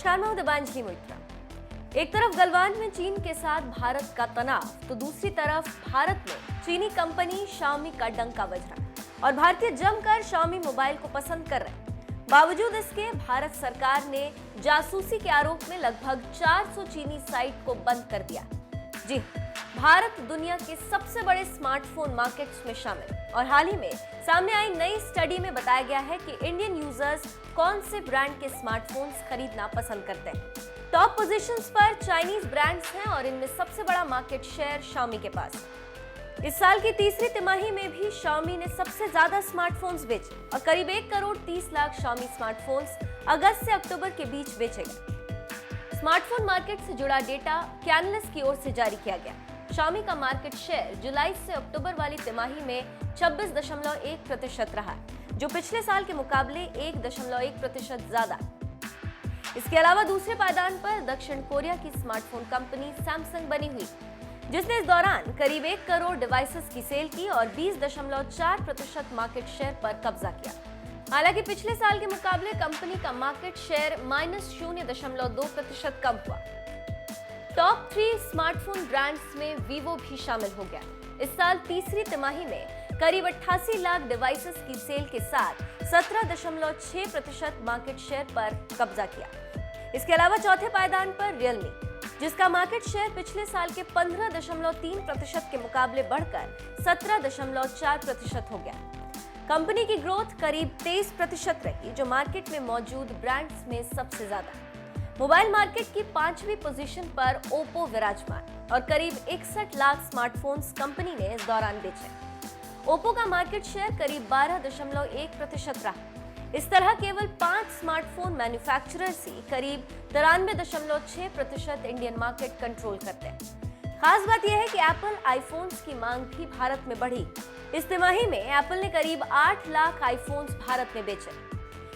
नमस्कार, मैं हूं दिबांजलि मोइत्रा। एक तरफ गलवान में चीन के साथ भारत का तनाव, तो दूसरी तरफ भारत में चीनी कंपनी शाओमी का डंका बज रहा है और भारतीय जमकर शाओमी मोबाइल को पसंद कर रहे हैं। बावजूद इसके भारत सरकार ने जासूसी के आरोप में लगभग 400 चीनी साइट को बंद कर दिया। जी, भारत दुनिया के सबसे बड़े स्मार्टफोन मार्केट्स में शामिल और हाल ही में सामने आई नई स्टडी में बताया गया है कि इंडियन यूजर्स कौन से ब्रांड के स्मार्टफोन्स खरीदना पसंद करते हैं। टॉप पोजीशंस पर चाइनीज ब्रांड्स हैं और इनमें सबसे बड़ा मार्केट शेयर शाओमी के पास। इस साल की तीसरी तिमाही में भी शाओमी ने सबसे ज्यादा स्मार्टफोन्स बेचे और करीब 1 करोड़ 30 लाख शाओमी स्मार्टफोन्स अगस्त से अक्टूबर के बीच बेचे गए। स्मार्टफोन मार्केट से जुड़ा डेटा कैनलिस की ओर से जारी किया गया। शाओमी का मार्केट शेयर जुलाई से अक्टूबर वाली तिमाही में 26.1% रहा, जो पिछले साल के मुकाबले 1.1% ज्यादा। इसके अलावा दूसरे पायदान पर दक्षिण कोरिया की स्मार्टफोन कंपनी सैमसंग बनी हुई, जिसने इस दौरान करीब 1 करोड़ डिवाइसेस की सेल की और 20.4% मार्केट शेयर पर कब्जा किया। हालांकि पिछले साल के मुकाबले कंपनी का मार्केट शेयर -0.2% कम हुआ। टॉप 3 स्मार्टफोन ब्रांड्स में वीवो भी शामिल हो गया। इस साल तीसरी तिमाही में करीब 88 लाख डिवाइसेस की सेल के साथ 17.6% मार्केट शेयर पर कब्जा किया। इसके अलावा चौथे पायदान पर रियलमी, जिसका मार्केट शेयर पिछले साल के 15.3% के मुकाबले बढ़कर 17.4% हो गया। कंपनी की ग्रोथ करीब 23% रही, जो मार्केट में मौजूद ब्रांड्स में सबसे ज्यादा। मोबाइल मार्केट की 5वीं पोजीशन पर ओप्पो विराजमान और करीब 61 लाख स्मार्टफोन्स कंपनी ने इस दौरान बेचे। ओप्पो का मार्केट शेयर करीब 12.1% रहा। इस तरह केवल 5 स्मार्टफोन मैन्युफैक्चरर्स ही करीब 93.6% इंडियन मार्केट कंट्रोल करते हैं। खास बात यह है कि एप्पल आईफोन्स की मांग भी भारत में बढ़ी। इस तिमाही में एप्पल ने करीब 8 लाख आईफोन्स भारत में बेचे।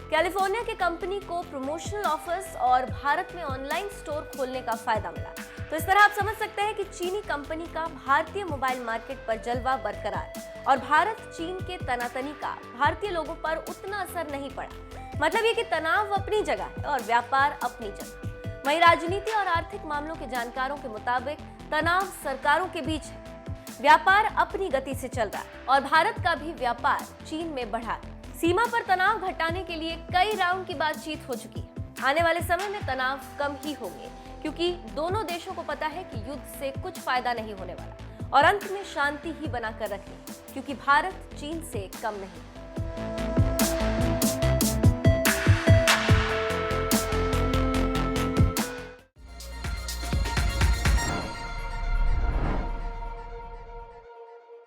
कैलिफोर्निया के कंपनी को प्रमोशनल ऑफर्स और भारत में ऑनलाइन स्टोर खोलने का फायदा मिला। तो इस तरह आप समझ सकते हैं कि चीनी कंपनी का भारतीय मोबाइल मार्केट पर जलवा बरकरार और भारत चीन के तनातनी का भारतीय लोगों पर उतना असर नहीं पड़ा। मतलब ये कि तनाव अपनी जगह है और व्यापार अपनी जगह। वहीं राजनीति और आर्थिक मामलों के जानकारों के मुताबिक तनाव सरकारों के बीच है, व्यापार अपनी गति से चल रहा है और भारत का भी व्यापार चीन में बढ़ा। सीमा पर तनाव घटाने के लिए कई राउंड की बातचीत हो चुकी है। आने वाले समय में तनाव कम ही होंगे, क्योंकि दोनों देशों को पता है कि युद्ध से कुछ फायदा नहीं होने वाला और अंत में शांति ही बनाकर रखनी, क्योंकि भारत चीन से कम नहीं।